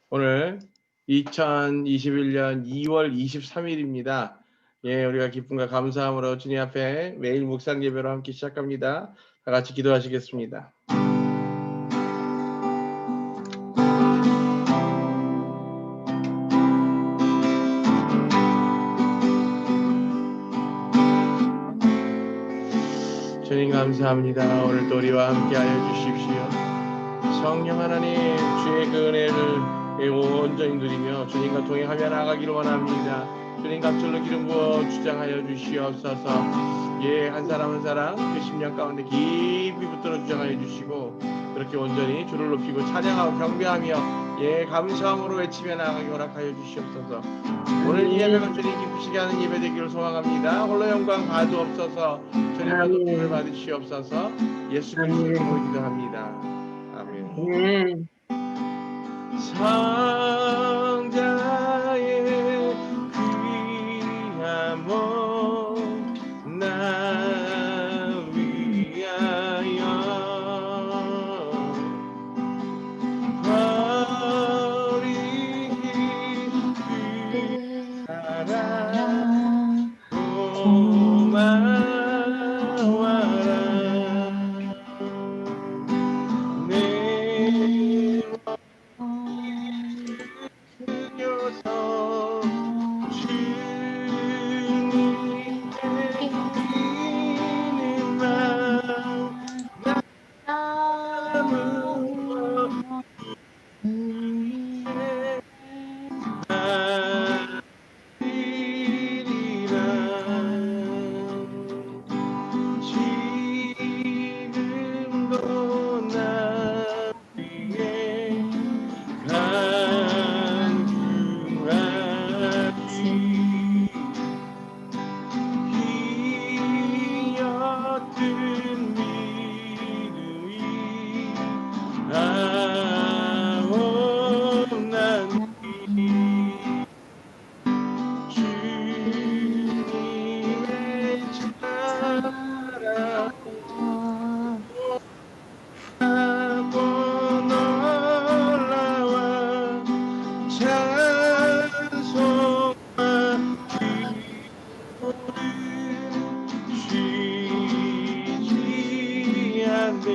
오늘 2021년 2월 23일입니다. 예, 우리가 기쁨과 감사함으로 주님 앞에 매일 묵상 예배로 함께 시작합니다. 다 같이 기도하시겠습니다. 주님 감사합니다. 오늘도 우리와 함께하여 주십시오. 성령 하나님, 주의 그 은혜를 온전히 누리며 주님과 동행하며 나가기를 원합니다. 주님 갑절로 기름 부어 주장하여 주시옵소서. 예, 한 사람 한 사람 그 심령 가운데 깊이 붙들어 주장하여 주시고 그렇게 온전히 주를 높이고 찬양하고 경배하며 예, 감사함으로 외치며 나가기 허락하여 주시옵소서. 오늘 이 예배가 주님 기쁘시게 하는 예배 되기를 소망합니다. 홀로 영광 받으옵소서. 주님만 높임을 받으시옵소서. 예수 그리스도의 이름으로 기도합니다. 아멘. 성자의 귀한 몸 나 위하여 버리기 귀하라 고마워라 내 녀석 주님께 드리는 지금도 나 위해 간구하시 희어든 믿음이 아옵나니 주님의 사랑 하고 놀라와 찬송과 기도를 쉬지 않네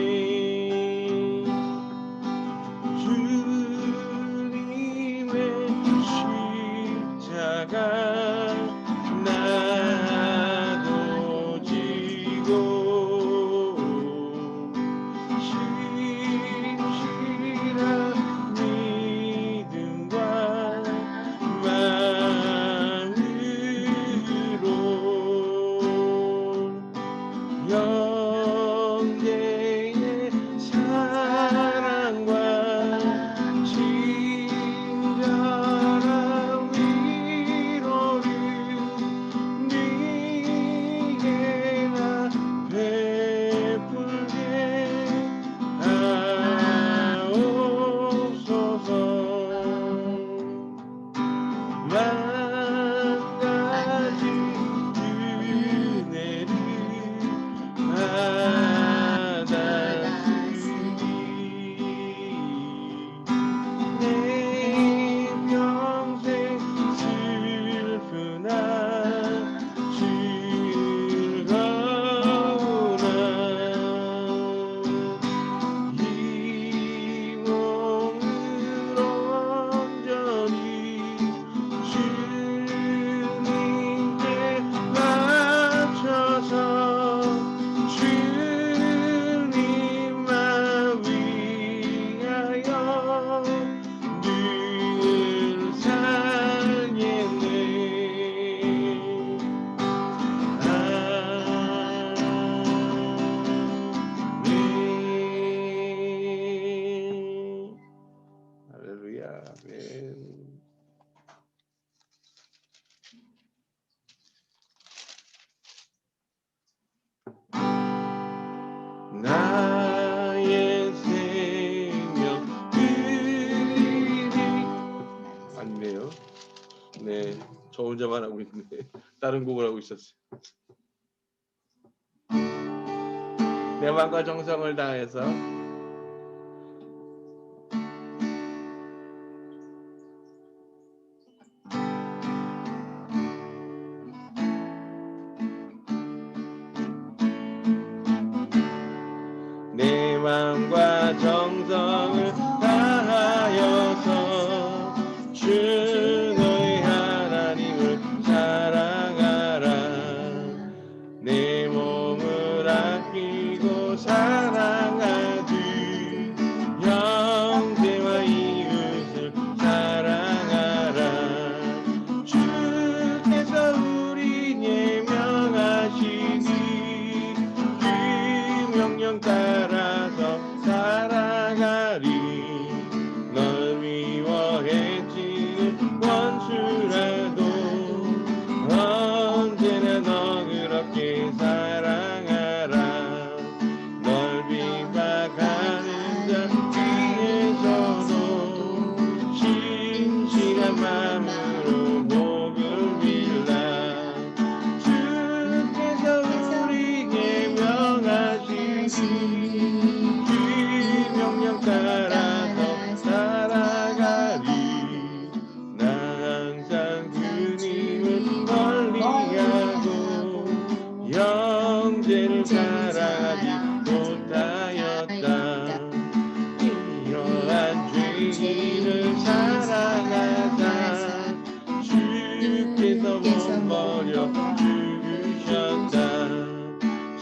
주님의 십자가 나도 지고 신실한 믿음과 마음으로 영계의 사랑과 친절한 위로를 네게 나 베풀게 하옵소서. 만 가지 은혜를 받았으니 내 평생 슬프나 즐거우나 이 몸을 온전히 주님께 바쳐서 주님만 위하여 늘 살겠네. 아멘. 할렐루야. 아멘. 나의 생명 그리 아니네요. 네, 저 혼자만 하고 있네. 다른 곡을 하고 있었어요. 내 마음과 정성을 다해서 주님을 사랑하자 주께서 못 버려 주셨다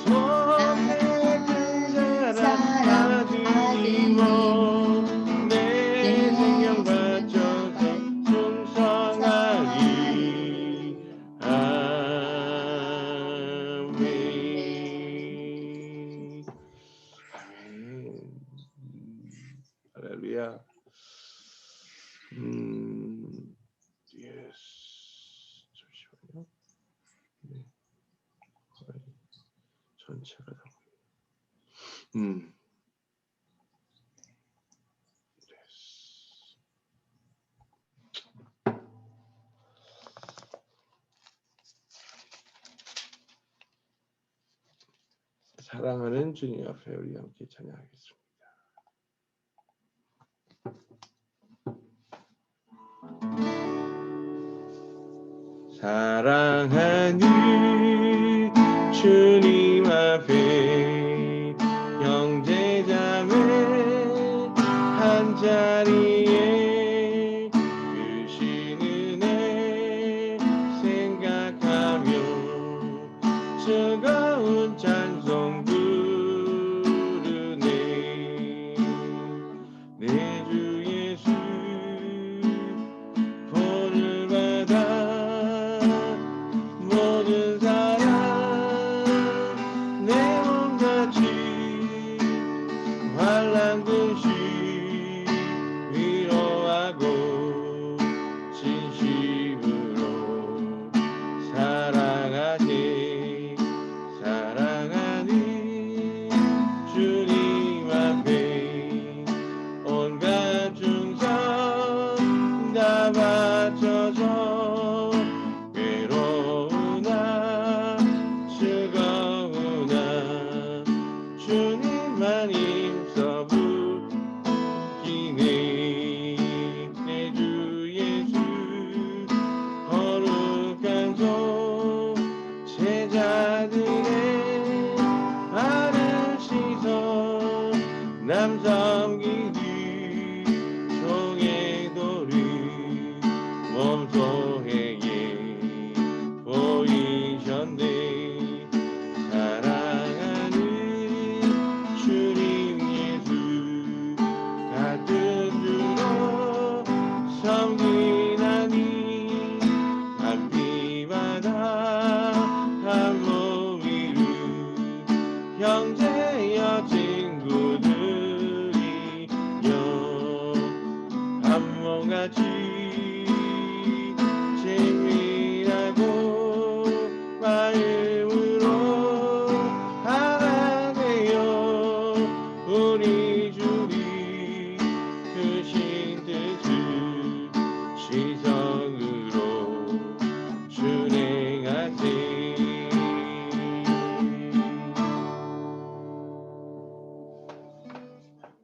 손에 든 사랑 받으리고 내 생명 바쳐서 충성하리 아멘 아멘 할렐루야 예스 잠시만요 네. 전체가 다 사랑하는 주님 앞에 우리 함께 찬양하겠습니다. 사랑하는 주님 앞에 형제자매 한자리에 주신 은혜 생각하며 즐거운 찬송 부르네 내 주 예수 본을 받아 모든 사랑 내 몸같이 환난 듯이 위로하고 진심으로 사랑하니 사랑하니 주님 앞에 온갖 충성 다 바쳐서 외로우나 즐거우나 주님만 힘써 부기네 내 주 예수 거룩한 손 제자들의 발을 씻어 남 섬기니 종의 도리 몸소에게 보이셨네 사랑하는 주님 예수 같은 주로 섬기나니 감기마다 한 몸이루 형제여 친구들이여 한 몸같이 친밀하고 마음으로 하나 되어 우리 주님 크신 뜻을 시성으로 준행하세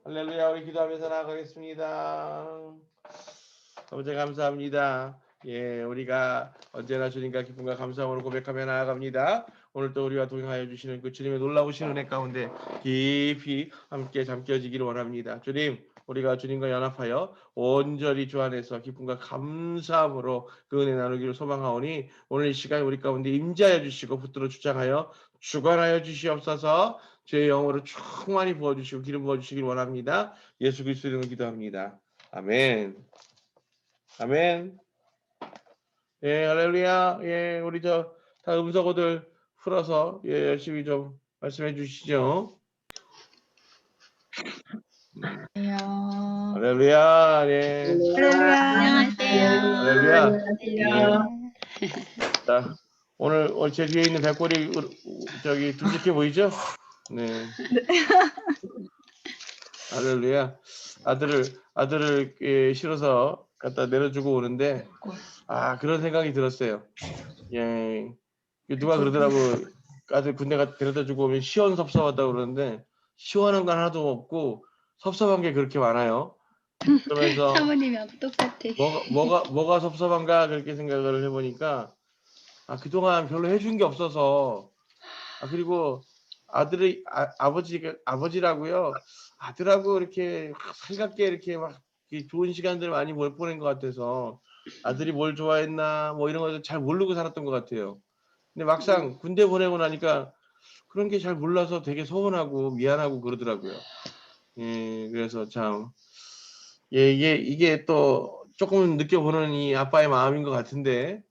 할렐루야 우리 기도하면서 나아가겠습니다. 아버지 감사합니다. 예, 우리가 언제나 주님과 기쁨과 감사함으로 고백하며 나아갑니다. 오늘도 우리와 동행하여 주시는 그 주님의 놀라우신 은혜 가운데 깊이 함께 잠겨지기를 원합니다. 주님, 우리가 주님과 연합하여 온전히 주 안에서 기쁨과 감사함으로 그 은혜 나누기를 소망하오니 오늘 이 시간 우리 가운데 임재하여 주시고 붙들어 주장하여 주관하여 주시옵소서. 죄의 영으로 충만히 부어주시고 기름 부어주시길 원합니다. 예수 그리스도 이름으로 기도합니다. 아멘. 아멘. 예, 할렐루야. 예, 우리 다 음성어들 풀어서 예, 열심히 좀 말씀해 주시죠. 할렐루야. 예. 안녕하세요. 할렐루야. 예. 자, 오늘 제 뒤에 있는 백골이 저기 듬직해 보이죠? 네. 할렐루야. 아들을 예, 실어서 갖다 내려주고 오는데 그런 생각이 들었어요. 예. 누가 그러더라고. 아들 군대 데려다주고 오면 시원섭섭하다고 그러는데 시원한 건 하나도 없고 섭섭한 게 그렇게 많아요. 그러면서 사모님하고 똑같아. 뭐가 섭섭한가 그렇게 생각을 해보니까 그동안 별로 해준 게 없어서 그리고 아버지라고요. 아들하고 이렇게 살갑게 이렇게 막 좋은 시간들을 많이 못 보낸 것 같아서 아들이 뭘 좋아했나 뭐 이런 것을 잘 모르고 살았던 것 같아요. 근데 막상 군대 보내고 나니까 그런 게 잘 몰라서 되게 서운하고 미안하고 그러더라고요. 예, 그래서 참, 예, 이게 또 조금 느껴보는 이 아빠의 마음인 것 같은데,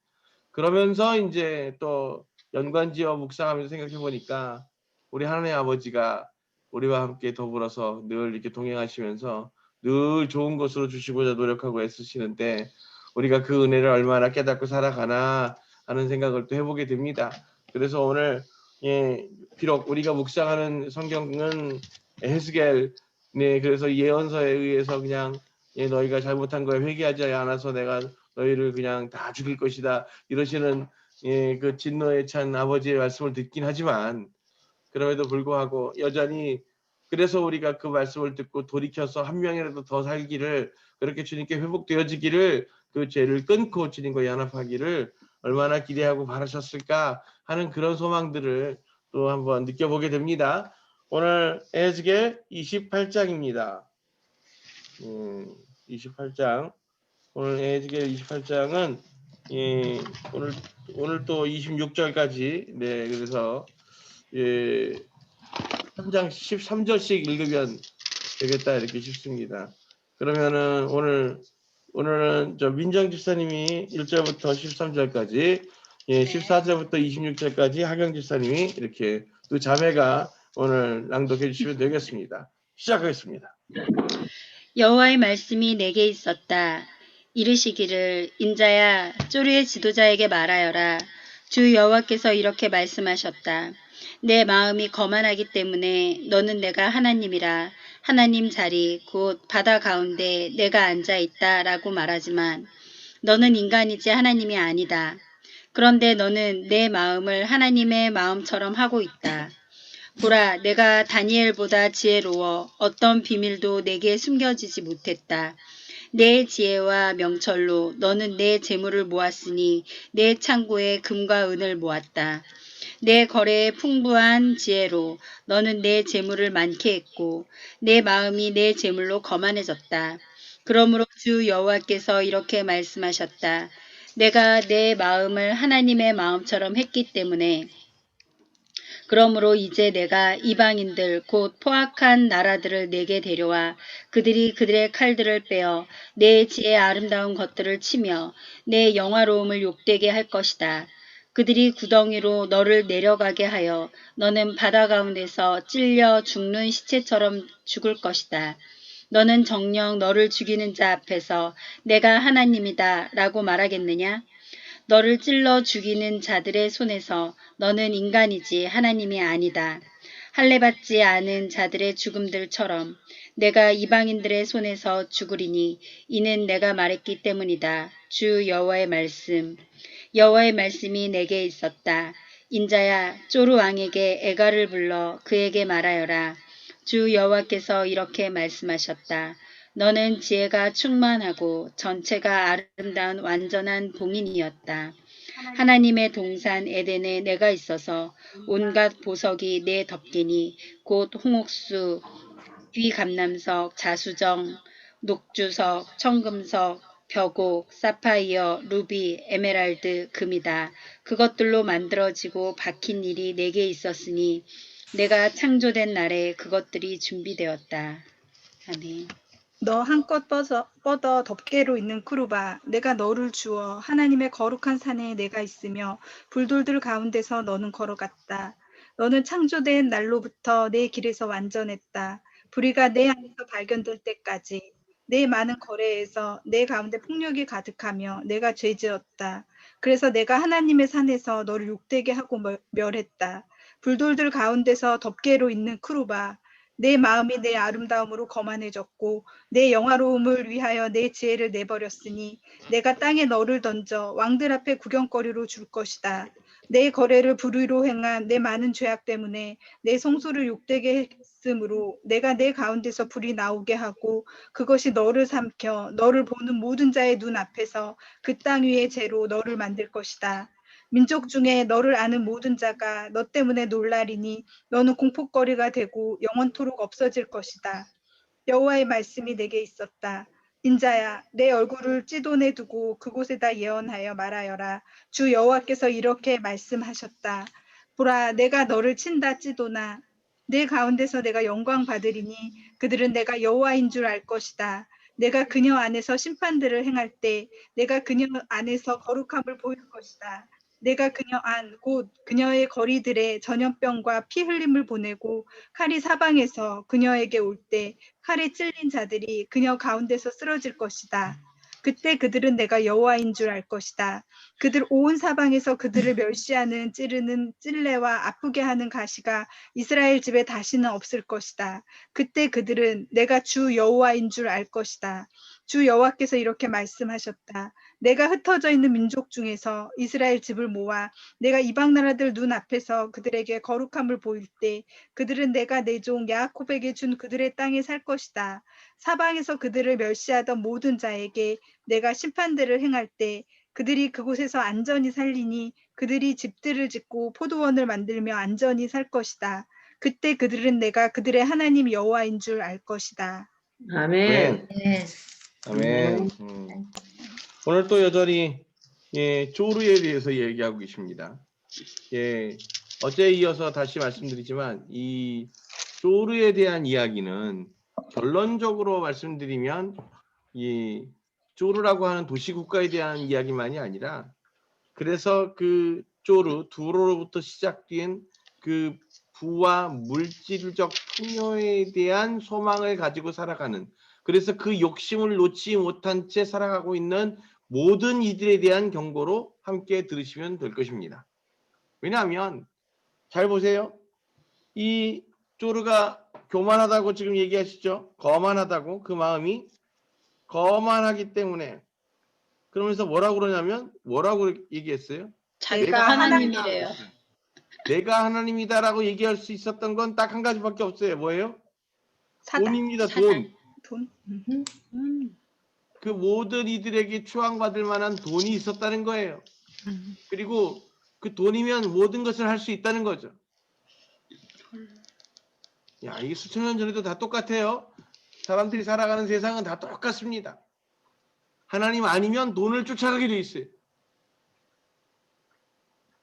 그러면서 이제 또 연관지어 묵상하면서 생각해 보니까 우리 하나님 아버지가 우리와 함께 더불어서 늘 이렇게 동행하시면서 늘 좋은 것으로 주시고자 노력하고 애쓰시는데 우리가 그 은혜를 얼마나 깨닫고 살아가나 하는 생각을 또 해보게 됩니다. 그래서 오늘 예, 비록 우리가 묵상하는 성경은 에스겔 네, 그래서 예언서에 의해서 그냥 예, 너희가 잘못한 거에 회개하지 않아서 내가 너희를 그냥 다 죽일 것이다 이러시는 예, 그 진노에 찬 아버지의 말씀을 듣긴 하지만 그럼에도 불구하고 여전히 그래서 우리가 그 말씀을 듣고 돌이켜서 한 명이라도 더 살기를 그렇게 주님께 회복되어지기를 그 죄를 끊고 주님과 연합하기를 얼마나 기대하고 바라셨을까 하는 그런 소망들을 또 한번 느껴보게 됩니다. 오늘 에스겔 28장입니다. 28장 오늘 에스겔 28장은 예, 오늘 또 26절까지 네 그래서 예, 한 장 13절씩 읽으면 되겠다 이렇게 싶습니다. 그러면은 오늘은 저 민정 집사님이 1절부터 13절까지 예, 14절부터 26절까지 하경 집사님이 이렇게 두 자매가 오늘 낭독해 주시면 되겠습니다. 시작하겠습니다. 여호와의 말씀이 내게 있었다. 이르시기를 인자야 쪼르의 지도자에게 말하여라. 주 여호와께서 이렇게 말씀하셨다. 내 마음이 거만하기 때문에 너는 내가 하나님이라 하나님 자리 곧 바다 가운데 내가 앉아있다 라고 말하지만 너는 인간이지 하나님이 아니다. 그런데 너는 내 마음을 하나님의 마음처럼 하고 있다. 보라, 내가 다니엘보다 지혜로워 어떤 비밀도 내게 숨겨지지 못했다. 내 지혜와 명철로 너는 내 재물을 모았으니 내 창고에 금과 은을 모았다. 내 거래에 풍부한 지혜로 너는 내 재물을 많게 했고 내 마음이 내 재물로 거만해졌다. 그러므로 주 여호와께서 이렇게 말씀하셨다. 내가 내 마음을 하나님의 마음처럼 했기 때문에 그러므로 이제 내가 이방인들 곧 포악한 나라들을 내게 데려와 그들이 그들의 칼들을 빼어 내 지혜의 아름다운 것들을 치며 내 영화로움을 욕되게 할 것이다. 그들이 구덩이로 너를 내려가게 하여 너는 바다 가운데서 찔려 죽는 시체처럼 죽을 것이다. 너는 정녕 너를 죽이는 자 앞에서 내가 하나님이다 라고 말하겠느냐? 너를 찔러 죽이는 자들의 손에서 너는 인간이지 하나님이 아니다. 할례받지 않은 자들의 죽음들처럼 내가 이방인들의 손에서 죽으리니 이는 내가 말했기 때문이다. 주 여호와의 말씀. 여호와의 말씀이 내게 있었다. 인자야 쪼르 왕에게 애가를 불러 그에게 말하여라. 주 여호와께서 이렇게 말씀하셨다. 너는 지혜가 충만하고 전체가 아름다운 완전한 봉인이었다. 하나님의 동산 에덴에 내가 있어서 온갖 보석이 내 덮개니 곧 홍옥수, 귀감남석, 자수정, 녹주석, 청금석, 벽옥, 사파이어, 루비, 에메랄드, 금이다. 그것들로 만들어지고 박힌 일이 내게 있었으니 내가 창조된 날에 그것들이 준비되었다. 아멘. 너 한껏 뻗어 덮개로 있는 크루바, 내가 너를 주어 하나님의 거룩한 산에 내가 있으며 불돌들 가운데서 너는 걸어갔다. 너는 창조된 날로부터 내 길에서 완전했다. 불의가 내 안에서 발견될 때까지 내 많은 거래에서 내 가운데 폭력이 가득하며 내가 죄지었다. 그래서 내가 하나님의 산에서 너를 욕되게 하고 멸했다. 불돌들 가운데서 덮개로 있는 크루바, 내 마음이 내 아름다움으로 거만해졌고 내 영화로움을 위하여 내 지혜를 내버렸으니 내가 땅에 너를 던져 왕들 앞에 구경거리로 줄 것이다. 내 거래를 불의로 행한 내 많은 죄악 때문에 내 성소를 욕되게 했으므로 내가 내 가운데서 불이 나오게 하고 그것이 너를 삼켜 너를 보는 모든 자의 눈 앞에서 그 땅 위의 죄로 너를 만들 것이다. 민족 중에 너를 아는 모든 자가 너 때문에 놀라리니 너는 공포거리가 되고 영원토록 없어질 것이다. 여호와의 말씀이 내게 있었다. 인자야, 내 얼굴을 찌돈에 두고 그곳에다 예언하여 말하여라. 주 여호와께서 이렇게 말씀하셨다. 보라, 내가 너를 친다 찌돈아. 내 가운데서 내가 영광 받으리니 그들은 내가 여호와인 줄 알 것이다. 내가 그녀 안에서 심판들을 행할 때 내가 그녀 안에서 거룩함을 보일 것이다. 내가 그녀 안, 곧 그녀의 거리들에 전염병과 피 흘림을 보내고 칼이 사방에서 그녀에게 올 때 칼에 찔린 자들이 그녀 가운데서 쓰러질 것이다. 그때 그들은 내가 여호와인 줄 알 것이다. 그들 온 사방에서 그들을 멸시하는 찌르는 찔레와 아프게 하는 가시가 이스라엘 집에 다시는 없을 것이다. 그때 그들은 내가 주 여호와인 줄 알 것이다. 주 여호와께서 이렇게 말씀하셨다. 내가 흩어져 있는 민족 중에서 이스라엘 집을 모아 내가 이방 나라들 눈 앞에서 그들에게 거룩함을 보일 때 그들은 내가 내 종 야곱에게 준 그들의 땅에 살 것이다. 사방에서 그들을 멸시하던 모든 자에게 내가 심판들을 행할 때 그들이 그곳에서 안전히 살리니 그들이 집들을 짓고 포도원을 만들며 안전히 살 것이다. 그때 그들은 내가 그들의 하나님 여호와인 줄 알 것이다. 아멘. 아멘. 오늘 또 여전히 조르에 대해서 얘기하고 계십니다. 어제에 이어서 다시 말씀드리지만 이 조르에 대한 이야기는 결론적으로 말씀드리면 이 조르라고 하는 도시국가에 대한 이야기만이 아니라 그래서 그 조르 두로로부터 시작된 그 부와 물질적 풍요에 대한 소망을 가지고 살아가는, 그래서 그 욕심을 놓지 못한 채 살아가고 있는 모든 이들에 대한 경고로 함께 들으시면 될 것입니다. 왜냐하면 잘 보세요. 이 조르가 교만하다고 지금 얘기하시죠. 거만하다고, 그 마음이 거만하기 때문에, 그러면서 뭐라고 그러냐면 뭐라고 얘기했어요? 자기가 하나님이래요. 내가 하나님이다라고 얘기할 수 있었던 건 딱 한 가지밖에 없어요. 뭐예요? 사단. 돈입니다. 사단. 돈. 돈. 그 모든 이들에게 추앙받을 만한 돈이 있었다는 거예요. 그리고 그 돈이면 모든 것을 할 수 있다는 거죠. 야, 이게 수천 년 전에도 다 똑같아요. 사람들이 살아가는 세상은 다 똑같습니다. 하나님 아니면 돈을 쫓아가게 돼 있어요.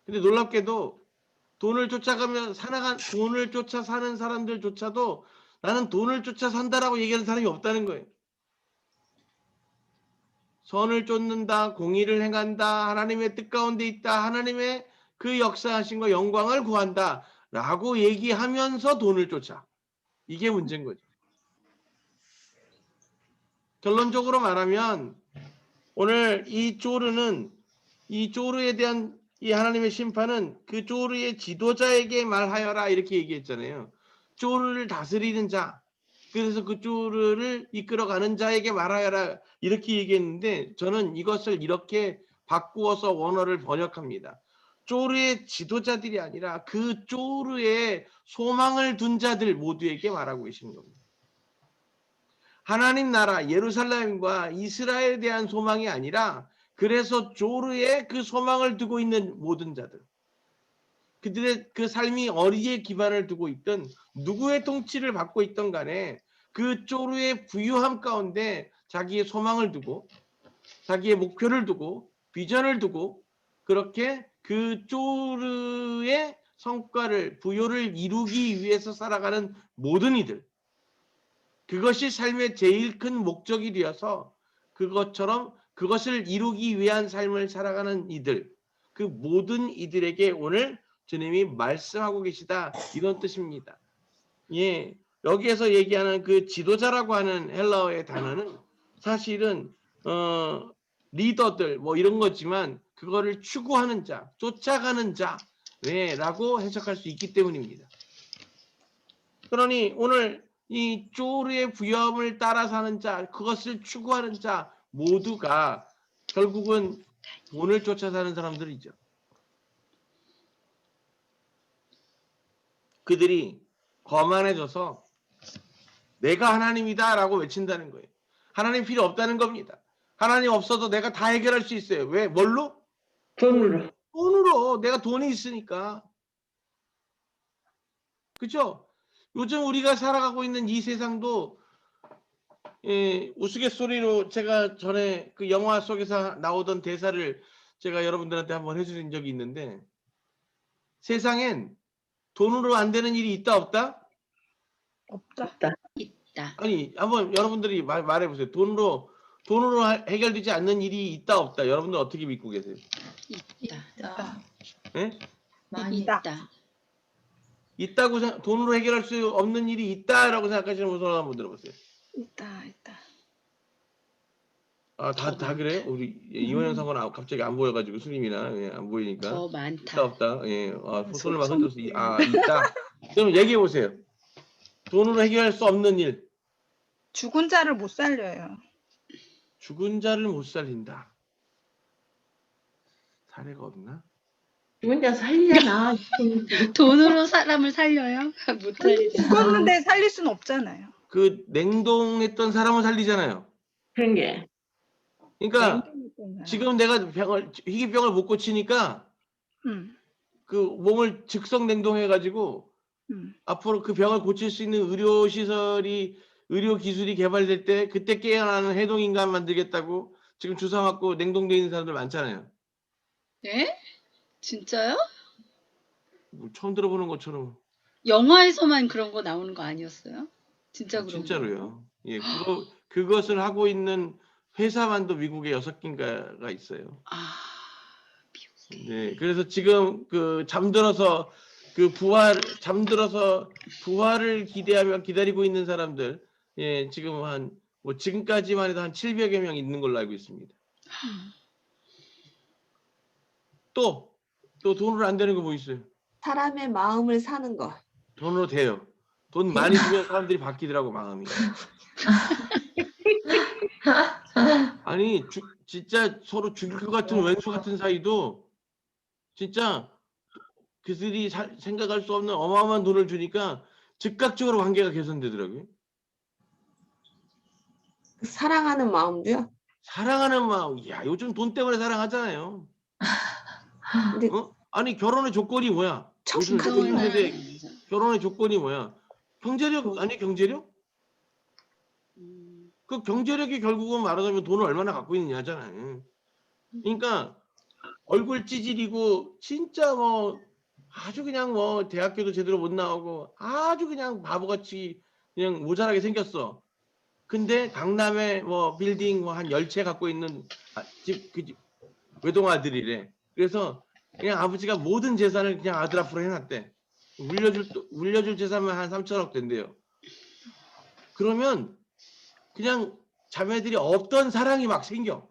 근데 놀랍게도 돈을 쫓아가면 돈을 쫓아 사는 사람들조차도 나는 돈을 쫓아 산다라고 얘기하는 사람이 없다는 거예요. 선을 쫓는다, 공의를 행한다, 하나님의 뜻 가운데 있다, 하나님의 그 역사하신 거 영광을 구한다 라고 얘기하면서 돈을 쫓아. 이게 문제인 거죠. 결론적으로 말하면 오늘 이 조르에 대한 이 하나님의 심판은 그 조르의 지도자에게 말하여라 이렇게 얘기했잖아요. 조르를 다스리는 자, 그래서 그 조르를 이끌어가는 자에게 말하여라 이렇게 얘기했는데, 저는 이것을 이렇게 바꾸어서 원어를 번역합니다. 조르의 지도자들이 아니라 그 조르의 소망을 둔 자들 모두에게 말하고 계시는 겁니다. 하나님 나라 예루살렘과 이스라엘에 대한 소망이 아니라 그래서 조르에 그 소망을 두고 있는 모든 자들, 그들의 그 삶이 어디에 기반을 두고 있든 누구의 통치를 받고 있던 간에 그 조르의 부유함 가운데 자기의 소망을 두고 자기의 목표를 두고 비전을 두고 그렇게 그 조르의 성과를 부요를 이루기 위해서 살아가는 모든 이들, 그것이 삶의 제일 큰 목적이 되어서 그것을 이루기 위한 삶을 살아가는 이들, 그 모든 이들에게 오늘 주님이 말씀하고 계시다 이런 뜻입니다. 여기에서 얘기하는 그 지도자라고 하는 헬라어의 단어는 사실은 리더들 뭐 이런 거지만 그거를 추구하는 자, 쫓아가는 자라고 해석할 수 있기 때문입니다. 그러니 오늘 이 조르의 부여함을 따라 사는 자, 그것을 추구하는 자 모두가 결국은 돈을 쫓아 사는 사람들이죠. 그들이 거만해져서 내가 하나님이다 라고 외친다는 거예요. 하나님 필요 없다는 겁니다. 하나님 없어도 내가 다 해결할 수 있어요. 왜? 뭘로? 돈으로. 내가 돈이 있으니까. 그렇죠? 요즘 우리가 살아가고 있는 이 세상도 우스갯소리로 제가 전에 그 영화 속에서 나오던 대사를 제가 여러분들한테 한번 해드린 적이 있는데, 세상엔 돈으로 안 되는 일이 있다 없다? 없다. 있다. 아니 한번 여러분들이 말해보세요. 돈으로 해결되지 않는 일이 있다 없다? 여러분들 어떻게 믿고 계세요? 있다. 예? 많이 있다. 있다. 있다고 돈으로 해결할 수 없는 일이 있다라고 생각하시는 분 손 한번 들어보세요. 있다. 아, 다 그래요? 우리 이원영 상관 갑자기 안 보여가지고 수님이나 안 보이니까 더 있다 많다. 없다. 손을 막 흔들어서 있다. 그럼 얘기해 보세요. 돈으로 해결할 수 없는 일. 죽은 자를 못 살려요. 죽은 자를 못 살린다. 사례가 없나? 혼자 살리잖아. 돈으로 사람을 살려요? 못 살리죠. 죽었는데 살릴 수는 없잖아요. 그 냉동했던 사람을 살리잖아요. 그런 게. 그러니까 냉동했던 사람. 지금 내가 희귀병을 못 고치니까 그 몸을 즉석 냉동해가지고 앞으로 그 병을 고칠 수 있는 의료 기술이 개발될 때 그때 깨어나는 해동인간 만들겠다고 지금 주사 맞고 냉동돼 있는 사람들 많잖아요. 네? 진짜요? 뭐 처음 들어보는 것처럼. 영화에서만 그런 거 나오는 거 아니었어요? 진짜 그런 진짜로요. 예, 그것을 하고 있는 회사만도 미국에 6개인가가 있어요. 아, 네, 그래서 지금 그 잠들어서 부활을 기다리고 있는 사람들, 예, 지금 지금까지만 해도 한 700여 명 있는 걸로 알고 있습니다. 또 돈으로 안 되는 거 뭐 있어요? 사람의 마음을 사는 거. 돈으로 돼요. 돈 많이 주면 사람들이 바뀌더라고, 마음이. 아니, 진짜 서로 죽일 것 같은 왼수 같은 사이도 진짜 그들이 생각할 수 없는 어마어마한 돈을 주니까 즉각적으로 관계가 개선되더라고요. 사랑하는 마음도요. 사랑하는 마음, 야, 요즘 돈 때문에 사랑하잖아요. 근데 아니, 결혼의 조건이 뭐야? 요즘 청식하지만. 세대 결혼의 조건이 뭐야? 경제력 아니 경제력? 그 경제력이 결국은 말하자면 돈을 얼마나 갖고 있느냐잖아요. 그러니까 얼굴 찌질이고 진짜 아주 그냥 대학교도 제대로 못 나오고 아주 그냥 바보같이 그냥 모자라게 생겼어. 근데 강남에 빌딩 한 10채 갖고 있는 집 외동아들이래. 그래서 그냥 아버지가 모든 재산을 그냥 아들 앞으로 해놨대. 물려줄 재산만 한 3천억 된대요. 그러면 그냥 자매들이 없던 사랑이 막 생겨.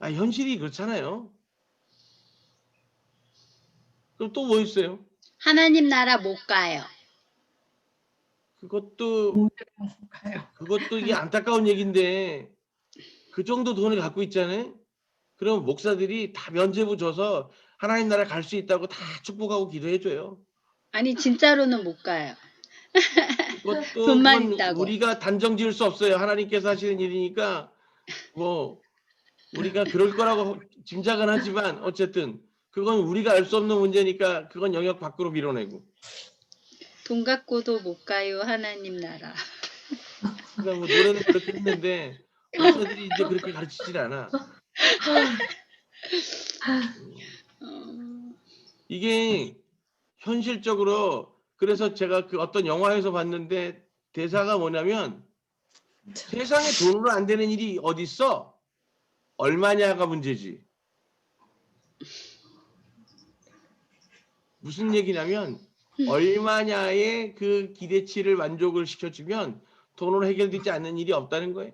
현실이 그렇잖아요. 그럼 또 뭐 있어요? 하나님 나라 못 가요. 그것도 가요. 이게 안타까운 얘기인데 그 정도 돈을 갖고 있잖아요. 그럼 목사들이 다 면죄부 줘서 하나님 나라 갈 수 있다고 다 축복하고 기도해줘요. 아니 진짜로는 못 가요. 그것도 돈만 그건 있다고. 우리가 단정 지을 수 없어요. 하나님께서 하시는 일이니까 우리가 그럴 거라고 짐작은 하지만 어쨌든 그건 우리가 알 수 없는 문제니까 그건 영역 밖으로 밀어내고. 돈 갖고도 못 가요 하나님 나라. 그러니까 노래는 그렇게 했는데 목사들이 이제 그렇게 가르치질 않아. 이게 현실적으로 그래서 제가 그 어떤 영화에서 봤는데 대사가 뭐냐면 세상에 돈으로 안 되는 일이 어디 있어? 얼마냐가 문제지. 무슨 얘기냐면 얼마냐의 그 기대치를 만족을 시켜주면 돈으로 해결되지 않는 일이 없다는 거예요.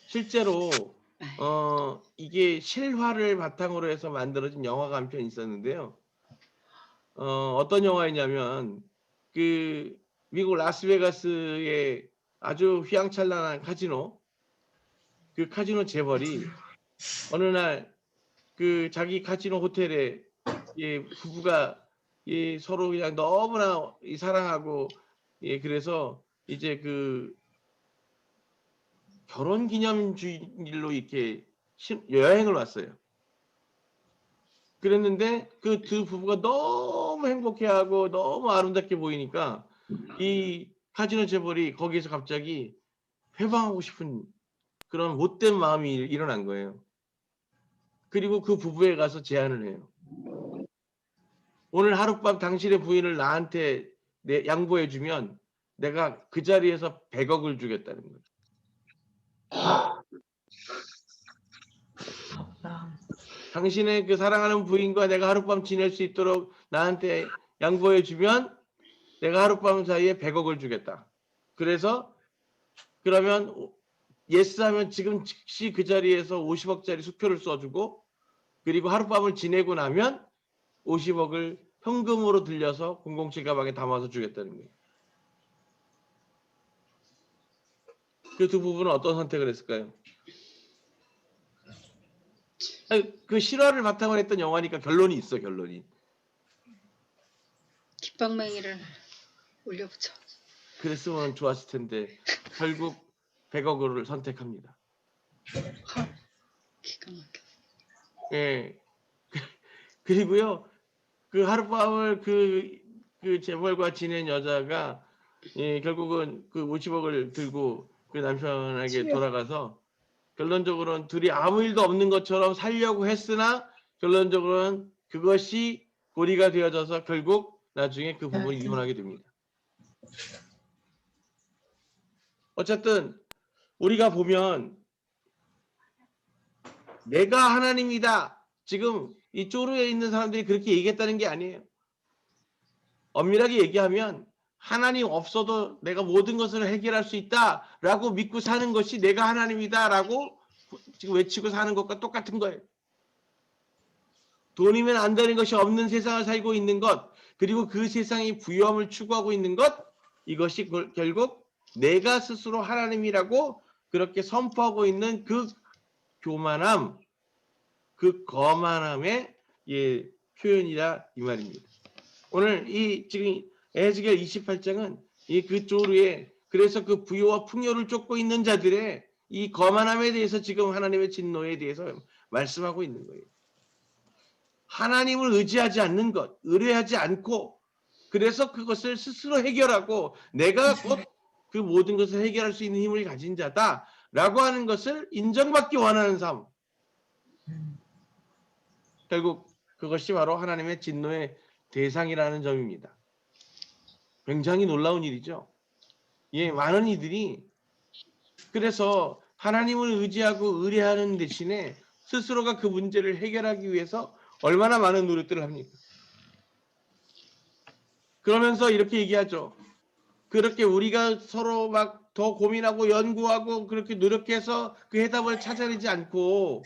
실제로 이게 실화를 바탕으로 해서 만들어진 영화가 한 편 있었는데요. 어떤 영화이냐면 그 미국 라스베가스의 아주 휘황찬란한 카지노, 그 카지노 재벌이 어느 날 그 자기 카지노 호텔에 부부가 서로 그냥 너무나 사랑하고 그래서 이제 그 결혼 기념일로 이렇게 여행을 왔어요. 그랬는데 그 두 부부가 너무 행복해하고 너무 아름답게 보이니까 이 카지노 재벌이 거기에서 갑자기 해방하고 싶은 그런 못된 마음이 일어난 거예요. 그리고 그 부부에 가서 제안을 해요. 오늘 하룻밤 당신의 부인을 나한테 양보해주면 내가 그 자리에서 100억을 주겠다는 거예요. 당신의 그 사랑하는 부인과 내가 하룻밤 지낼 수 있도록 나한테 양보해주면 내가 하룻밤 사이에 100억을 주겠다. 그래서 그러면 예스 하면 지금 즉시 그 자리에서 50억짜리 수표를 써주고 그리고 하룻밤을 지내고 나면 50억을 현금으로 들려서 007 가방에 담아서 주겠다는 거예요. 그 두 부부는 어떤 선택을 했을까요? 아니, 그 실화를 바탕으로 했던 영화니까 결론이 있어, 결론이. 깃방망이를 올려붙여. 그랬으면 좋았을 텐데 결국 100억을 선택합니다. 기가 막혀. 예. 그리고요, 그 하룻밤을 그 재벌과 지낸 여자가 예, 결국은 그 50억을 들고 그 남편에게 치료. 돌아가서 결론적으로는 둘이 아무 일도 없는 것처럼 살려고 했으나 결론적으로는 그것이 고리가 되어져서 결국 나중에 그 부부는 이혼하게 됩니다. 어쨌든 우리가 보면 내가 하나님이다. 지금 이 쪼르에 있는 사람들이 그렇게 얘기했다는 게 아니에요. 엄밀하게 얘기하면 하나님 없어도 내가 모든 것을 해결할 수 있다라고 믿고 사는 것이 내가 하나님이다라고 지금 외치고 사는 것과 똑같은 거예요. 돈이면 안 되는 것이 없는 세상을 살고 있는 것, 그리고 그 세상이 부유함을 추구하고 있는 것, 이것이 결국 내가 스스로 하나님이라고 그렇게 선포하고 있는 그 교만함, 그 거만함의 예, 표현이라 이 말입니다. 오늘 이 지금 에스겔 28장은 이 그 조르에 그래서 그 부요와 풍요를 쫓고 있는 자들의 이 거만함에 대해서 지금 하나님의 진노에 대해서 말씀하고 있는 거예요. 하나님을 의지하지 않는 것, 의뢰하지 않고 그래서 그것을 스스로 해결하고 내가 곧 그 모든 것을 해결할 수 있는 힘을 가진 자다라고 하는 것을 인정받기 원하는 삶. 결국 그것이 바로 하나님의 진노의 대상이라는 점입니다. 굉장히 놀라운 일이죠. 예, 많은 이들이 그래서 하나님을 의지하고 의뢰하는 대신에 스스로가 그 문제를 해결하기 위해서 얼마나 많은 노력들을 합니까? 그러면서 이렇게 얘기하죠. 그렇게 우리가 서로 막 더 고민하고 연구하고 그렇게 노력해서 그 해답을 찾아내지 않고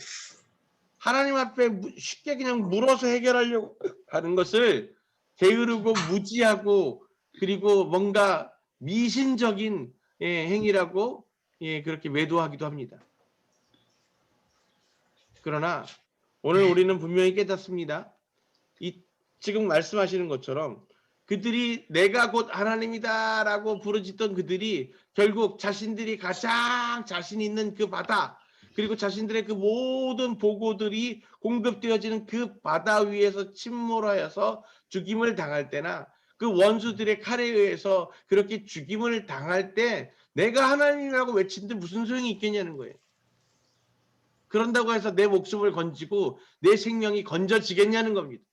하나님 앞에 쉽게 그냥 물어서 해결하려고 하는 것을 게으르고 무지하고 그리고 뭔가 미신적인 예, 행위라고 예, 그렇게 매도하기도 합니다. 그러나 오늘 우리는 분명히 깨닫습니다. 지금 말씀하시는 것처럼 그들이 내가 곧 하나님이다라고 부르짖던 그들이 결국 자신들이 가장 자신 있는 그 바다 그리고 자신들의 그 모든 보고들이 공급되어지는 그 바다 위에서 침몰하여서 죽임을 당할 때나 그 원수들의 칼에 의해서 그렇게 죽임을 당할 때 내가 하나님이라고 외친데 무슨 소용이 있겠냐는 거예요. 그런다고 해서 내 목숨을 건지고 내 생명이 건져지겠냐는 겁니다.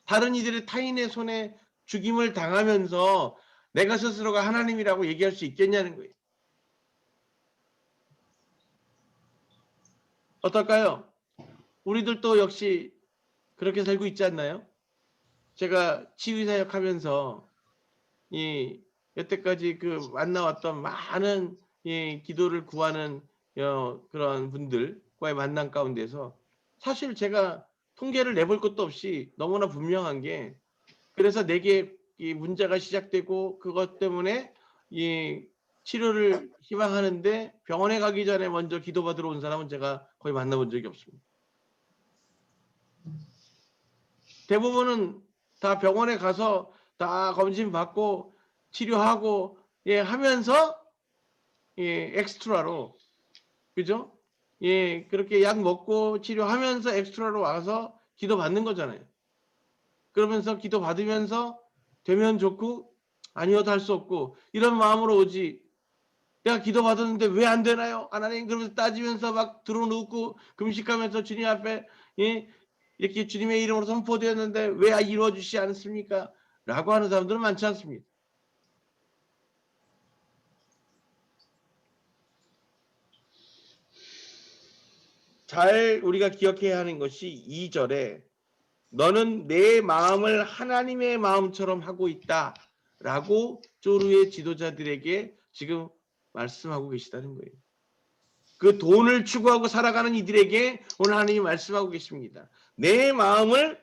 다른 이들의 타인의 손에 죽임을 당하면서 내가 스스로가 하나님이라고 얘기할 수 있겠냐는 거예요. 어떨까요? 우리들도 역시 그렇게 살고 있지 않나요? 제가 치유사역 하면서 여태까지 그 만나왔던 많은 기도를 구하는 그런 분들과의 만남 가운데서 사실 제가 통계를 내볼 것도 없이 너무나 분명한 게 그래서 내게 이 문제가 시작되고 그것 때문에 이 치료를 희망하는데 병원에 가기 전에 먼저 기도받으러 온 사람은 제가 거의 만나본 적이 없습니다. 대부분은 다 병원에 가서 다 검진 받고 치료하고 하면서 엑스트라로 그죠? 예, 그렇게 약 먹고 치료하면서 엑스트라로 와서 기도 받는 거잖아요. 그러면서 기도 받으면서 되면 좋고 아니어도 할 수 없고 이런 마음으로 오지. 내가 기도 받았는데 왜 안 되나요? 하나님 그러면서 따지면서 막 들어눕고 금식하면서 주님 앞에 예, 이렇게 주님의 이름으로 선포되었는데 왜 이루어 주시지 않습니까? 라고 하는 사람들은 많지 않습니다. 잘 우리가 기억해야 하는 것이 2절에 너는 내 마음을 하나님의 마음처럼 하고 있다 라고 쪼르의 지도자들에게 지금 말씀하고 계시다는 거예요. 그 돈을 추구하고 살아가는 이들에게 오늘 하나님이 말씀하고 계십니다. 내 마음을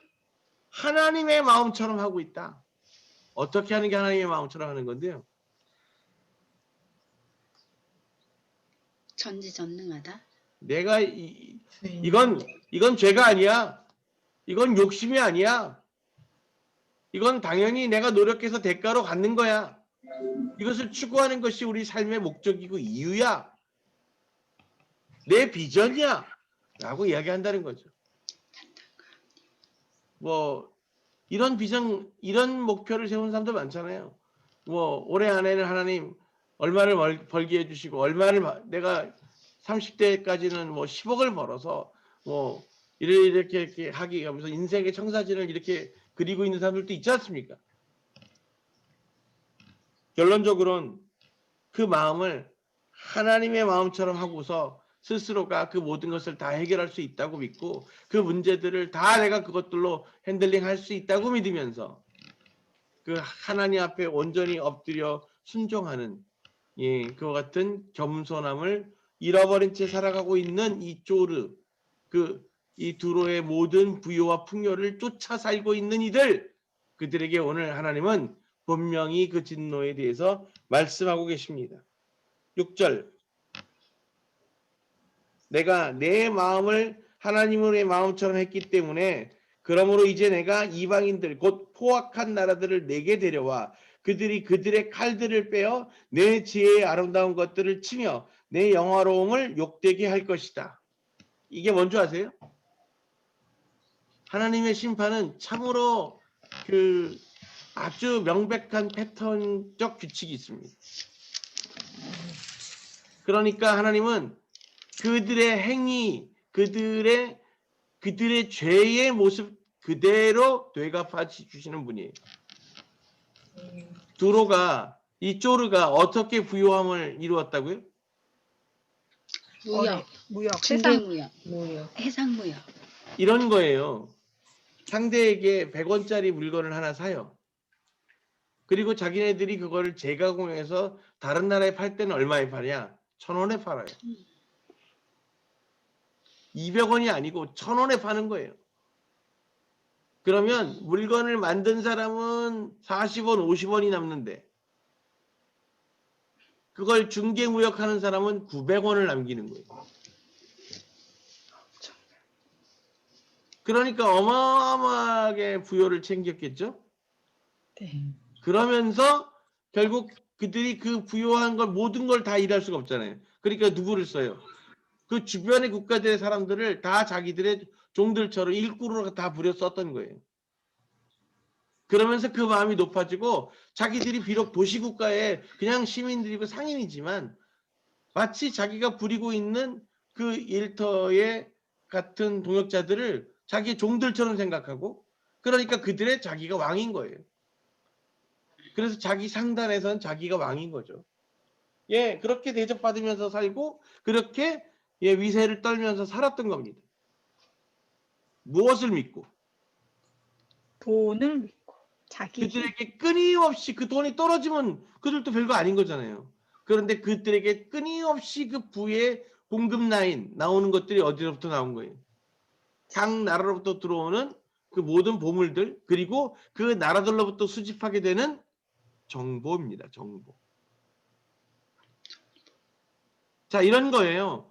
하나님의 마음처럼 하고 있다. 어떻게 하는 게 하나님의 마음처럼 하는 건데요? 전지전능하다. 내가 이건 죄가 아니야. 이건 욕심이 아니야. 이건 당연히 내가 노력해서 대가로 갖는 거야. 이것을 추구하는 것이 우리 삶의 목적이고 이유야. 내 비전이야. 라고 이야기한다는 거죠. 뭐 이런 비전, 이런 목표를 세운 사람도 많잖아요. 뭐 올해 안에는 하나님 얼마를 벌게 해주시고 얼마를 내가 30대까지는 뭐 10억을 벌어서 뭐 이렇게 하기 하면서 인생의 청사진을 이렇게 그리고 있는 사람들도 있지 않습니까? 결론적으로는 그 마음을 하나님의 마음처럼 하고서 스스로가 그 모든 것을 다 해결할 수 있다고 믿고 그 문제들을 다 내가 그것들로 핸들링할 수 있다고 믿으면서 그 하나님 앞에 온전히 엎드려 순종하는 예, 그와 같은 겸손함을 잃어버린 채 살아가고 있는 이 쪼르, 이 두로의 모든 부요와 풍요를 쫓아 살고 있는 이들, 그들에게 오늘 하나님은 분명히 그 진노에 대해서 말씀하고 계십니다. 6절, 내가 내 마음을 하나님의 마음처럼 했기 때문에 그러므로 이제 내가 이방인들 곧 포악한 나라들을 내게 데려와 그들이 그들의 칼들을 빼어 내 지혜의 아름다운 것들을 치며 내 영화로움을 욕되게 할 것이다. 이게 뭔지 아세요? 하나님의 심판은 참으로 아주 명백한 패턴적 규칙이 있습니다. 그러니까 하나님은 그들의 행위, 그들의 죄의 모습 그대로 되갚아 주시는 분이에요. 이 쪼르가 어떻게 부요함을 이루었다고요? 무역, 무역, 중개무역, 뭐요? 해상무역. 이런 거예요. 상대에게 100원짜리 물건을 하나 사요. 그리고 자기네들이 그거를 재가공해서 다른 나라에 팔 때는 얼마에 파냐? 1,000원에 팔아요. 200원이 아니고 1,000원에 파는 거예요. 그러면 물건을 만든 사람은 40원, 50원이 남는데 그걸 중개무역하는 사람은 900원을 남기는 거예요. 그러니까 어마어마하게 부요를 챙겼겠죠? 네. 그러면서 결국 그들이 그 부요한 걸 모든 걸 다 일할 수가 없잖아요. 그러니까 누구를 써요? 그 주변의 국가들의 사람들을 다 자기들의 종들처럼 일꾼으로 다 부려 썼던 거예요. 그러면서 그 마음이 높아지고 자기들이 비록 도시국가의 그냥 시민들이고 상인이지만 마치 자기가 부리고 있는 그 일터의 같은 동역자들을 자기 종들처럼 생각하고 그러니까 그들의 자기가 왕인 거예요. 그래서 자기 상단에서는 자기가 왕인 거죠. 예, 그렇게 대접받으면서 살고 그렇게 예, 위세를 떨면서 살았던 겁니다. 무엇을 믿고? 돈을 믿고 자기 힘. 그들에게 끊임없이 그 돈이 떨어지면 그들도 별거 아닌 거잖아요. 그런데 그들에게 끊임없이 그 부의 공급 라인 나오는 것들이 어디로부터 나온 거예요? 각 나라로부터 들어오는 그 모든 보물들 그리고 그 나라들로부터 수집하게 되는 정보입니다. 정보. 자, 이런 거예요.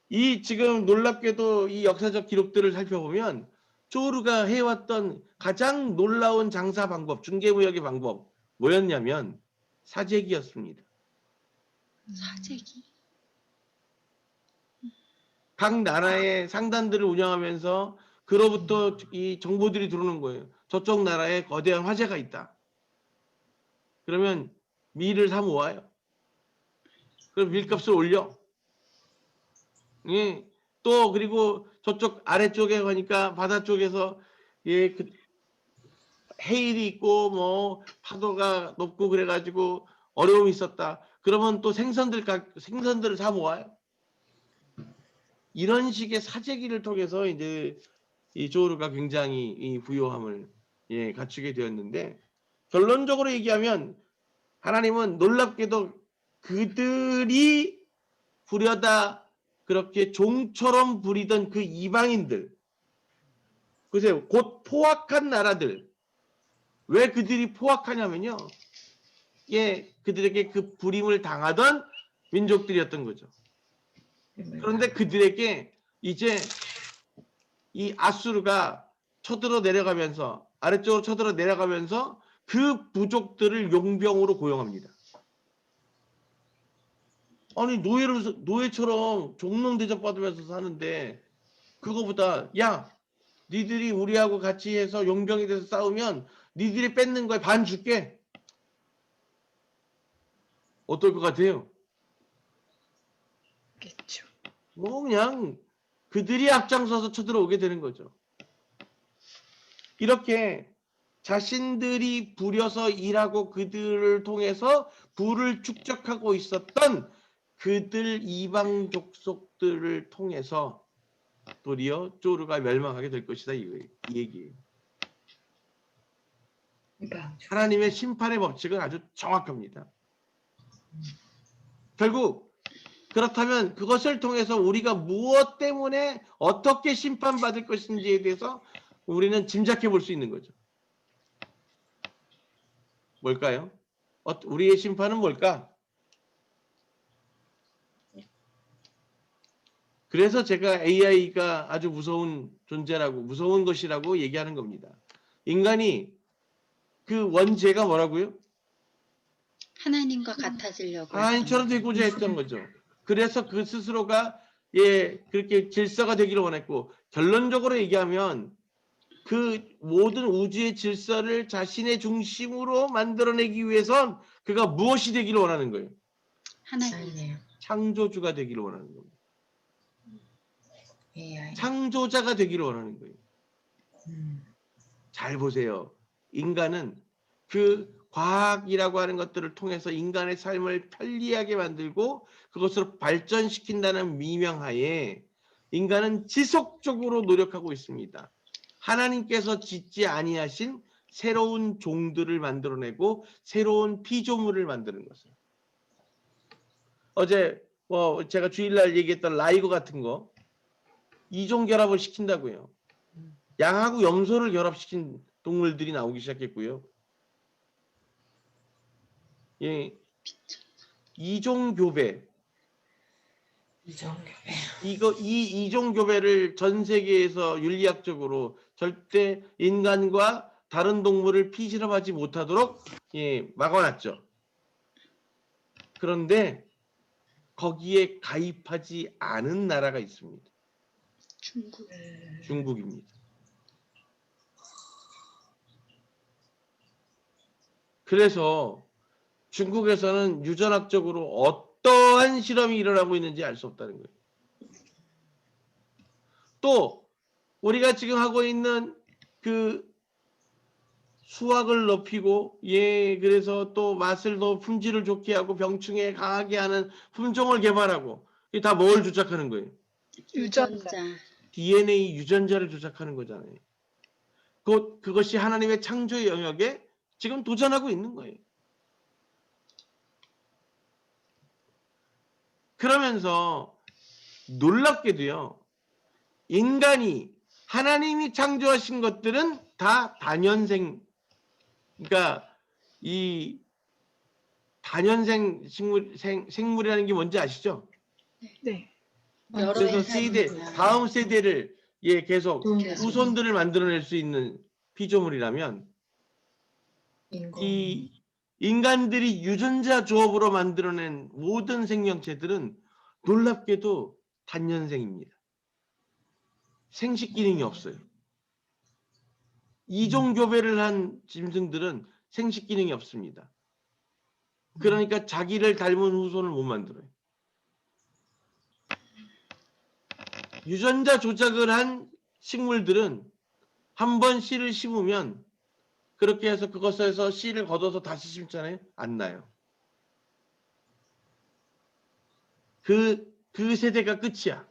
이 지금 놀랍게도 이 역사적 기록들을 살펴보면 쪼르가 해왔던 가장 놀라운 장사 방법, 중개무역의 방법 뭐였냐면 사재기였습니다. 사재기. 각 나라의 상단들을 운영하면서 그로부터 이 정보들이 들어오는 거예요. 저쪽 나라에 거대한 화재가 있다. 그러면 밀을 사 모아요. 그럼 밀값을 올려. 예. 또 그리고 저쪽 아래쪽에 가니까 바다 쪽에서 예, 그 해일이 있고 뭐 파도가 높고 그래가지고 어려움이 있었다. 그러면 또 생선들을 사 모아요. 이런 식의 사재기를 통해서 이제 이 조르가 굉장히 이 부요함을 예, 갖추게 되었는데 결론적으로 얘기하면 하나님은 놀랍게도 그들이 부려다 그렇게 종처럼 부리던 그 이방인들, 보세요. 곧 포악한 나라들. 왜 그들이 포악하냐면요. 예, 그들에게 그 부림을 당하던 민족들이었던 거죠. 그런데 그들에게 이제 이 아수르가 쳐들어 내려가면서 아래쪽으로 쳐들어 내려가면서 그 부족들을 용병으로 고용합니다. 아니 노예처럼 종농 대접받으면서 사는데 그거보다 야 니들이 우리하고 같이 해서 용병이 돼서 싸우면 니들이 뺏는 거에 반 줄게. 어떨 것 같아요? 겠죠. 뭐 그냥 그들이 앞장서서 쳐들어오게 되는 거죠. 이렇게 자신들이 부려서 일하고 그들을 통해서 부를 축적하고 있었던 그들 이방 족속들을 통해서 도리어 쪼르가 멸망하게 될 것이다 이 얘기예요. 하나님의 심판의 법칙은 아주 정확합니다. 결국 그렇다면 그것을 통해서 우리가 무엇 때문에 어떻게 심판받을 것인지에 대해서 우리는 짐작해 볼 수 있는 거죠. 뭘까요? 우리의 심판은 뭘까? 그래서 제가 AI가 아주 무서운 존재라고, 무서운 것이라고 얘기하는 겁니다. 인간이 그 원죄가 뭐라고요? 하나님과 같아지려고 하나님처럼 되고자 했던 거죠. 그래서 그 스스로가 예 그렇게 질서가 되기를 원했고 결론적으로 얘기하면 그 모든 우주의 질서를 자신의 중심으로 만들어내기 위해선 그가 무엇이 되기를 원하는 거예요? 하나님. 창조주가 되기를 원하는 겁니다. AI. 창조자가 되기를 원하는 거예요. 잘 보세요. 인간은 그 과학이라고 하는 것들을 통해서 인간의 삶을 편리하게 만들고 그것으로 발전시킨다는 미명하에 인간은 지속적으로 노력하고 있습니다. 하나님께서 짓지 아니하신 새로운 종들을 만들어내고 새로운 피조물을 만드는 것을. 어제 뭐 제가 주일날 얘기했던 라이거 같은 거 이종 결합을 시킨다고요. 양하고 염소를 결합시킨 동물들이 나오기 시작했고요. 예, 이종 교배. 이 이종 교배를 전 세계에서 윤리학적으로 절대 인간과 다른 동물을 피실험하지 못하도록 예, 막아놨죠. 그런데 거기에 가입하지 않은 나라가 있습니다. 중국입니다. 그래서 중국에서는 유전학적으로 어떠한 실험이 일어나고 있는지 알 수 없다는 거예요. 또 우리가 지금 하고 있는 그 수확을 높이고 예 그래서 또 맛을 더 품질을 좋게 하고 병충해 강하게 하는 품종을 개발하고 이게 다 뭘 조작하는 거예요? 유전자. DNA 유전자를 조작하는 거잖아요. 곧 그것이 하나님의 창조의 영역에 지금 도전하고 있는 거예요. 그러면서 놀랍게도요. 인간이 하나님이 창조하신 것들은 다 단연생 그러니까 이 단연생 생물이라는 게 뭔지 아시죠? 네. 여러 그래서 세대, 다음 세대를 예 계속 계속. 후손들을 만들어낼 수 있는 피조물이라면 이 인간들이 유전자 조합으로 만들어낸 모든 생명체들은 놀랍게도 단연생입니다. 생식 기능이 없어요. 이종교배를 한 짐승들은 생식 기능이 없습니다. 그러니까 자기를 닮은 후손을 못 만들어요. 유전자 조작을 한 식물들은 한 번 씨를 심으면 그렇게 해서 그것에서 씨를 걷어서 다시 심잖아요. 안 나요. 그 세대가 끝이야.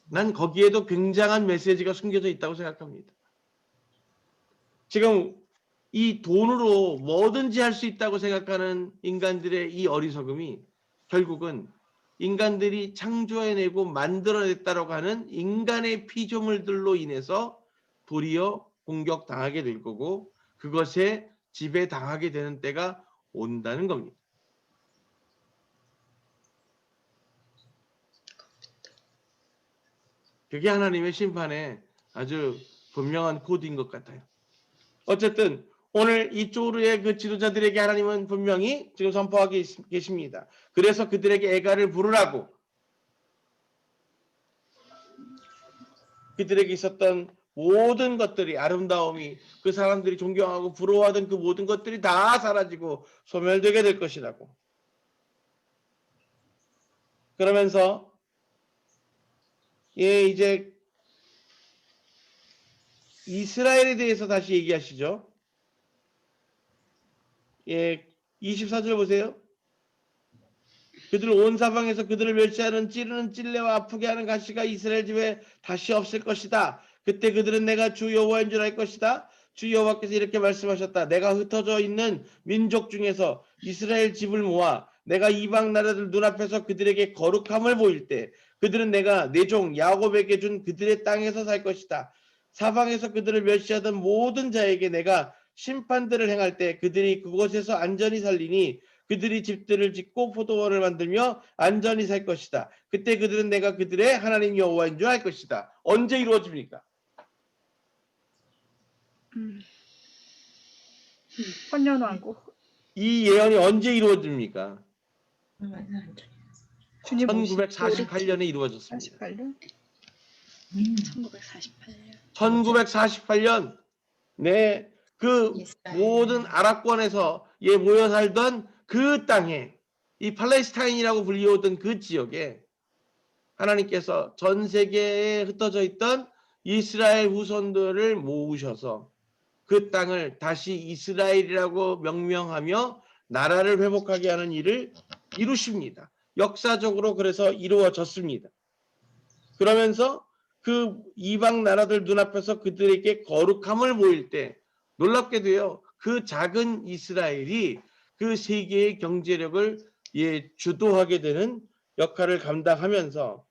난 거기에도 굉장한 메시지가 숨겨져 있다고 생각합니다. 지금 이 돈으로 뭐든지 할 수 있다고 생각하는 인간들의 이 어리석음이 결국은 인간들이 창조해내고 만들어냈다고 하는 인간의 피조물들로 인해서 도리어 공격당하게 될 거고 그것에 지배당하게 되는 때가 온다는 겁니다. 그게 하나님의 심판에 아주 분명한 코드인 것 같아요. 어쨌든 오늘 이 쪼르의 그 지도자들에게 하나님은 분명히 지금 선포하고 계십니다. 그래서 그들에게 애가를 부르라고 그들에게 있었던 모든 것들이 아름다움이 그 사람들이 존경하고 부러워하던 그 모든 것들이 다 사라지고 소멸되게 될 것이라고. 그러면서 이제 이스라엘에 대해서 다시 얘기하시죠. 24절 보세요. 그들 온 사방에서 그들을 멸시하는 찌르는 찔레와 아프게 하는 가시가 이스라엘 집에 다시 없을 것이다. 그때 그들은 내가 주 여호와인 줄 알 것이다. 주 여호와께서 이렇게 말씀하셨다. 내가 흩어져 있는 민족 중에서 이스라엘 집을 모아 내가 이방 나라들 눈앞에서 그들에게 거룩함을 보일 때 그들은 내가 내 종 야곱에게 준 그들의 땅에서 살 것이다. 사방에서 그들을 멸시하던 모든 자에게 내가 심판들을 행할 때 그들이 그곳에서 안전히 살리니 그들이 집들을 짓고 포도원을 만들며 안전히 살 것이다. 그때 그들은 내가 그들의 하나님 여호와인 줄 알 것이다. 언제 이루어집니까? 천년왕국. 이 예언이 언제 이루어집니까? 주님 1948년에 이루어졌습니다. 48년? 1948년. 1948년 그 모든 아랍권에서 모여 살던 그 땅에 이 팔레스타인이라고 불리우던 그 지역에 하나님께서 전 세계에 흩어져 있던 이스라엘 후손들을 모으셔서 그 땅을 다시 이스라엘이라고 명명하며 나라를 회복하게 하는 일을 이루십니다. 역사적으로 그래서 이루어졌습니다. 그러면서 그 이방 나라들 눈앞에서 그들에게 거룩함을 보일 때 놀랍게도요. 그 작은 이스라엘이 그 세계의 경제력을 주도하게 되는 역할을 감당하면서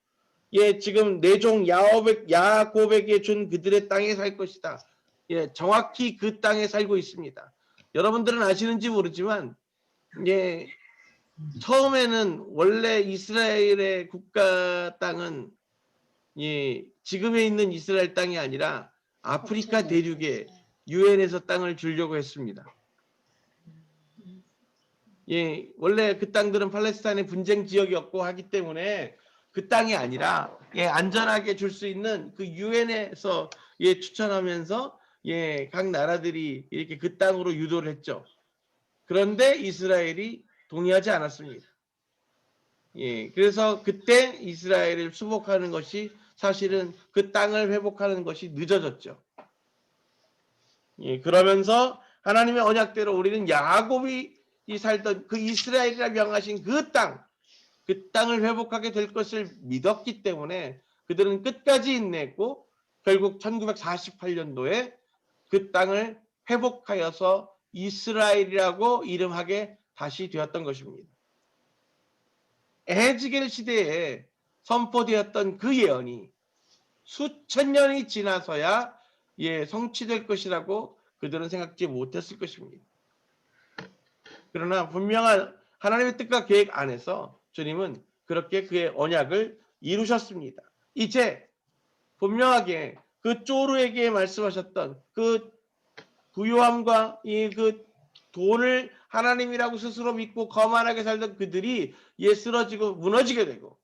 지금 내 종 야곱에게 준 그들의 땅에 살 것이다. 정확히 그 땅에 살고 있습니다. 여러분들은 아시는지 모르지만 처음에는 원래 이스라엘의 국가 땅은 지금에 있는 이스라엘 땅이 아니라 아프리카 대륙에 유엔에서 땅을 주려고 했습니다. 원래 그 땅들은 팔레스타인의 분쟁 지역이었고 하기 때문에 그 땅이 아니라 안전하게 줄 수 있는 그 유엔에서 추천하면서 각 나라들이 이렇게 그 땅으로 유도를 했죠. 그런데 이스라엘이 동의하지 않았습니다. 그래서 그때 이스라엘을 수복하는 것이 사실은 그 땅을 회복하는 것이 늦어졌죠. 그러면서 하나님의 언약대로 우리는 야곱이 살던 그 이스라엘이라 명하신 그 땅을 회복하게 될 것을 믿었기 때문에 그들은 끝까지 인내했고 결국 1948년도에 그 땅을 회복하여서 이스라엘이라고 이름하게 다시 되었던 것입니다. 에헤즈겔 시대에 선포되었던 그 예언이 수천 년이 지나서야 성취될 것이라고 그들은 생각지 못했을 것입니다. 그러나 분명한 하나님의 뜻과 계획 안에서 주님은 그렇게 그의 언약을 이루셨습니다. 이제 분명하게 그 쪼르에게 말씀하셨던 그 부요함과 그 돈을 하나님이라고 스스로 믿고 거만하게 살던 그들이 쓰러지고 무너지게 되고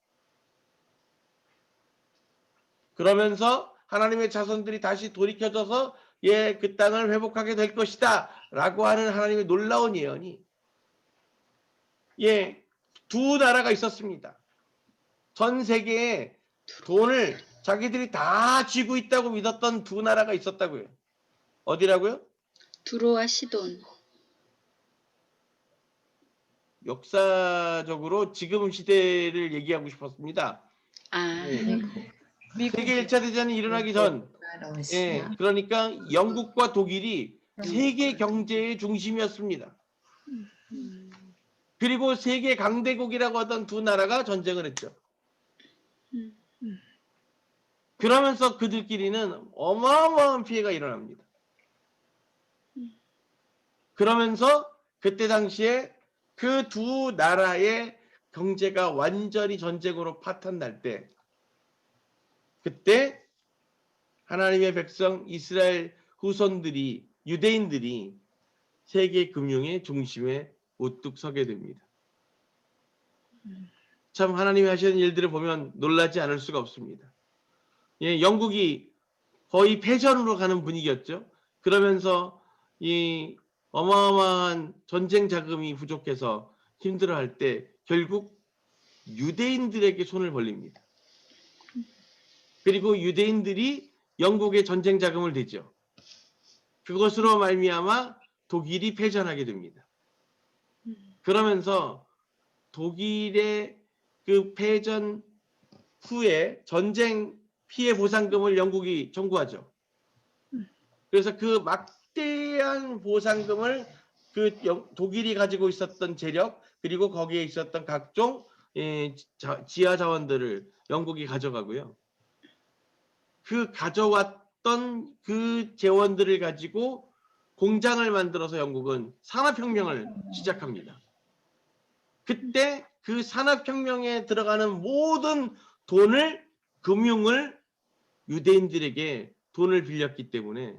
그러면서 하나님의 자손들이 다시 돌이켜져서 예, 그 땅을 회복하게 될 것이다 라고 하는 하나님의 놀라운 예언이 예, 두 나라가 있었습니다. 전 세계에 돈을 자기들이 다 쥐고 있다고 믿었던 두 나라가 있었다고요. 어디라고요? 두로와 시돈. 역사적으로 지금 시대를 얘기하고 싶었습니다. 아, 예. 세계 1차 대전이 일어나기 전, 예, 그러니까 영국과 독일이 세계 경제의 중심이었습니다. 그리고 세계 강대국이라고 하던 두 나라가 전쟁을 했죠. 그러면서 그들끼리는 어마어마한 피해가 일어납니다. 그러면서 그때 당시에 그 두 나라의 경제가 완전히 전쟁으로 파탄날 때, 그때 하나님의 백성 이스라엘 후손들이, 유대인들이 세계 금융의 중심에 우뚝 서게 됩니다. 참 하나님이 하시는 일들을 보면 놀라지 않을 수가 없습니다. 예, 영국이 거의 패전으로 가는 분위기였죠. 그러면서 이 어마어마한 전쟁 자금이 부족해서 힘들어할 때 결국 유대인들에게 손을 벌립니다. 그리고 유대인들이 영국의 전쟁 자금을 대죠. 그것으로 말미암아 독일이 패전하게 됩니다. 그러면서 독일의 그 패전 후에 전쟁 피해 보상금을 영국이 청구하죠. 그래서 그 막대한 보상금을 그 독일이 가지고 있었던 재력 그리고 거기에 있었던 각종 지하 자원들을 영국이 가져가고요. 그 가져왔던 그 재원들을 가지고 공장을 만들어서 영국은 산업혁명을 시작합니다. 그때 그 산업혁명에 들어가는 모든 돈을, 금융을 유대인들에게 돈을 빌렸기 때문에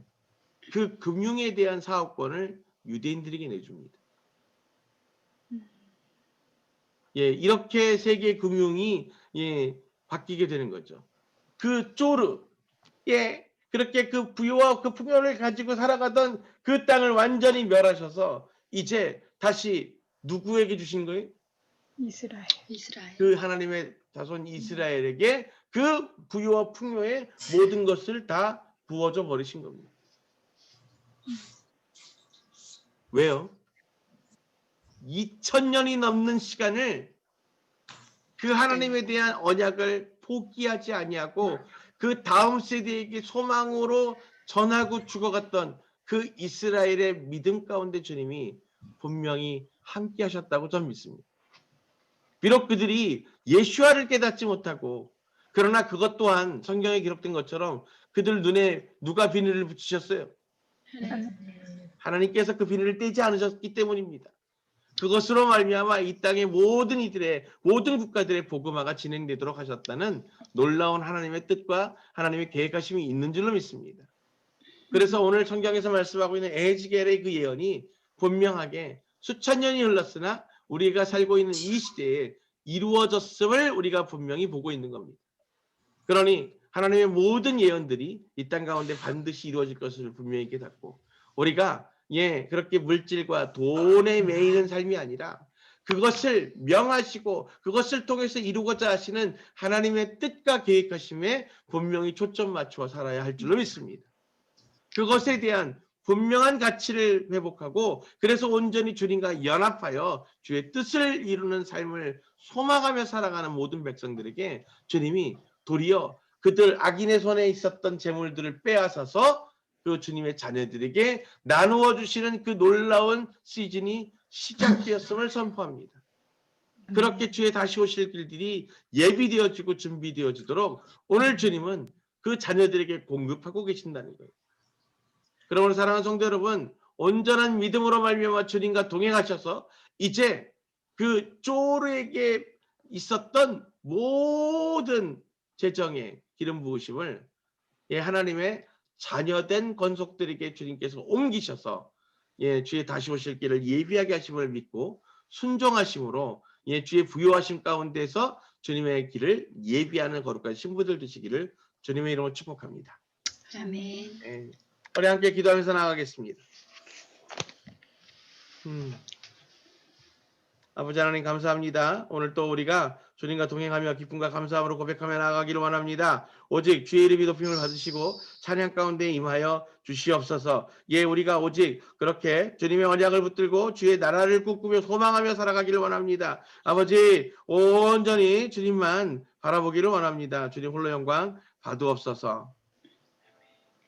그 금융에 대한 사업권을 유대인들에게 내줍니다. 예, 이렇게 세계 금융이 바뀌게 되는 거죠. 그 쪼르, 예, 그렇게 그 부유와 그 풍요를 가지고 살아가던 그 땅을 완전히 멸하셔서 이제 다시 누구에게 주신 거예요? 이스라엘. 그 하나님의 자손 이스라엘에게 그 부유와 풍요의 모든 것을 다 부어줘 버리신 겁니다. 왜요? 2000년이 넘는 시간을 그 하나님에 대한 언약을 포기하지 아니하고 그 다음 세대에게 소망으로 전하고 죽어갔던 그 이스라엘의 믿음 가운데 주님이 분명히 함께 하셨다고 저는 믿습니다. 비록 그들이 예수와를 깨닫지 못하고 그러나 그것 또한 성경에 기록된 것처럼 그들 눈에 누가 비늘을 붙이셨어요? 하나님께서 그 비늘을 떼지 않으셨기 때문입니다. 그것으로 말미암아 이 땅의 모든 이들의 모든 국가들의 복음화가 진행되도록 하셨다는 놀라운 하나님의 뜻과 하나님의 계획하심이 있는 줄로 믿습니다. 그래서 오늘 성경에서 말씀하고 있는 에헤즈겔의 그 예언이 분명하게 수천 년이 흘렀으나 우리가 살고 있는 이 시대에 이루어졌음을 우리가 분명히 보고 있는 겁니다. 그러니 하나님의 모든 예언들이 이 땅 가운데 반드시 이루어질 것을 분명히 깨닫고 우리가 그렇게 물질과 돈에 매이는 삶이 아니라 그것을 명하시고 그것을 통해서 이루고자 하시는 하나님의 뜻과 계획하심에 분명히 초점 맞추어 살아야 할 줄로 믿습니다. 그것에 대한 분명한 가치를 회복하고 그래서 온전히 주님과 연합하여 주의 뜻을 이루는 삶을 소망하며 살아가는 모든 백성들에게 주님이 도리어 그들 악인의 손에 있었던 재물들을 빼앗아서 그 주님의 자녀들에게 나누어 주시는 그 놀라운 시즌이 시작되었음을 선포합니다. 그렇게 주의 다시 오실 길들이 예비되어지고 준비되어지도록 오늘 주님은 그 자녀들에게 공급하고 계신다는 거예요. 그러므로 사랑하는 성도 여러분, 온전한 믿음으로 말미암아 주님과 동행하셔서 이제 그 쪼르에게 있었던 모든 재정의 기름 부으심을 하나님의 자녀된 권속들에게 주님께서 옮기셔서 주의 다시 오실 길을 예비하게 하심을 믿고 순종하심으로 주의 부요하심 가운데서 주님의 길을 예비하는 거룩한 신부들 되시기를 주님의 이름으로 축복합니다. 아멘. 예. 우리 함께 기도하면서 나가겠습니다. 아버지 하나님 감사합니다. 오늘 또 우리가 주님과 동행하며 기쁨과 감사함으로 고백하며 나가기를 원합니다. 오직 주의 이름이 높임을 받으시고 찬양 가운데 임하여 주시옵소서. 예, 우리가 오직 그렇게 주님의 언약을 붙들고 주의 나라를 꿈꾸며 소망하며 살아가기를 원합니다. 아버지 온전히 주님만 바라보기를 원합니다. 주님 홀로 영광 받으옵소서.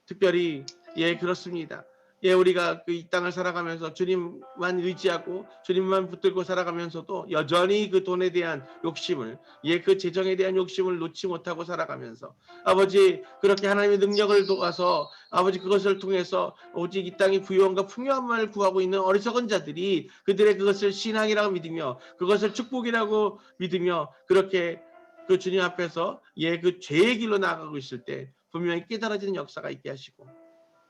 특별히 예 그렇습니다. 예, 우리가 이 땅을 살아가면서 주님만 의지하고 주님만 붙들고 살아가면서도 여전히 그 돈에 대한 욕심을, 예, 그 재정에 대한 욕심을 놓지 못하고 살아가면서 아버지 그렇게 하나님의 능력을 도와서 아버지 그것을 통해서 오직 이 땅의 부유함과 풍요함만을 구하고 있는 어리석은 자들이 그들의 그것을 신앙이라고 믿으며 그것을 축복이라고 믿으며 그렇게 그 주님 앞에서 예, 그 죄의 길로 나아가고 있을 때 분명히 깨달아지는 역사가 있게 하시고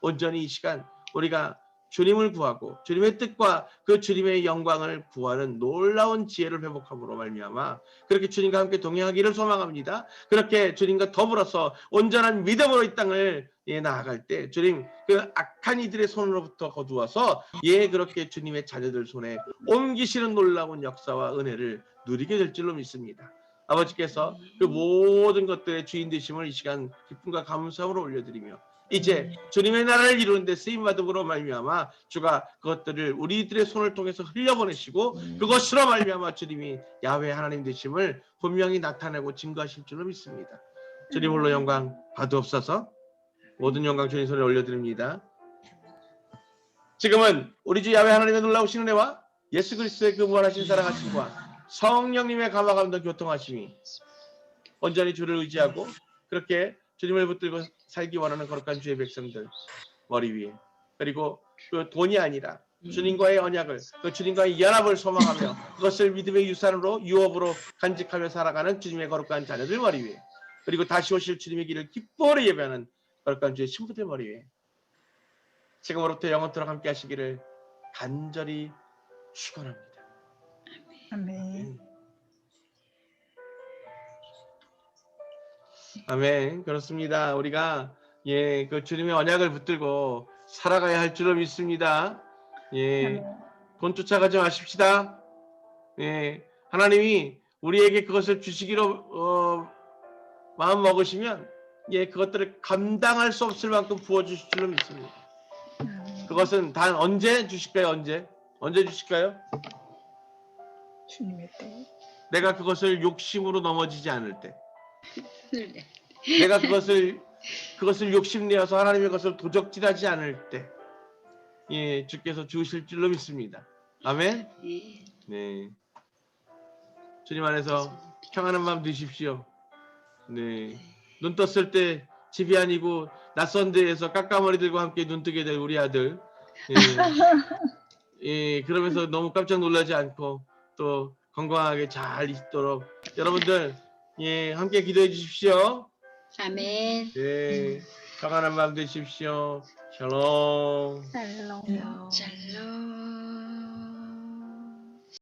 온전히 이 시간 우리가 주님을 구하고 주님의 뜻과 그 주님의 영광을 구하는 놀라운 지혜를 회복함으로 말미암아 그렇게 주님과 함께 동행하기를 소망합니다. 그렇게 주님과 더불어서 온전한 믿음으로 이 땅을 예, 나아갈 때 주님 그 악한 이들의 손으로부터 거두어서 예 그렇게 주님의 자녀들 손에 옮기시는 놀라운 역사와 은혜를 누리게 될 줄로 믿습니다. 아버지께서 그 모든 것들의 주인 되심을 이 시간 기쁨과 감사함으로 올려드리며 이제 주님의 나라를 이루는 데 쓰임받음으로 말미암아 주가 그것들을 우리들의 손을 통해서 흘려보내시고 그것으로 말미암아 주님이 야훼 하나님 되심을 분명히 나타내고 증거하실 줄로 믿습니다. 주님 홀로 영광 받으옵소서. 모든 영광 주님 손에 올려드립니다. 지금은 우리 주 야훼 하나님의 놀라우신 은혜와 예수 그리스도의 그 무한하신 사랑하심과 성령님의 감화감동 교통하심이 온전히 주를 의지하고 그렇게 주님을 붙들고 살기 원하는 거룩한 주의 백성들 머리 위에 그리고 그 돈이 아니라 주님과의 언약을 그 주님과의 연합을 소망하며 그것을 믿음의 유산으로 유업으로 간직하며 살아가는 주님의 거룩한 자녀들 머리 위에 그리고 다시 오실 주님의 길을 기뻐하여 예배하는 거룩한 주의 신부들 머리 위에 지금으로부터 영원토록 함께 하시기를 간절히 축원합니다. 아멘. 아멘. 그렇습니다. 우리가 예, 그 주님의 언약을 붙들고 살아가야 할 줄로 믿습니다. 예, 돈 쫓아가지 마십시다. 예, 하나님이 우리에게 그것을 주시기로 마음 먹으시면 예, 그것들을 감당할 수 없을 만큼 부어주실 줄로 믿습니다. 그것은 단 언제 주실까요? 언제 주실까요? 주님의 때. 내가 그것을 욕심으로 넘어지지 않을 때. 네. 내가 그것을 욕심내어서 하나님의 것을 도적질하지 않을 때, 예, 주께서 주실 줄로 믿습니다. 아멘. 네. 네. 주님 안에서 평안한 밤 되십시오. 네. 눈 떴을 때 집이 아니고 낯선 데에서 깎아머리들과 함께 눈 뜨게 될 우리 아들. 예. 예, 그러면서 너무 깜짝 놀라지 않고 또 건강하게 잘 있도록 여러분들 예, 함께 기도해 주십시오. 아멘. 네, 평안한 밤 되십시오. 샬롬. 샬롬. 샬롬.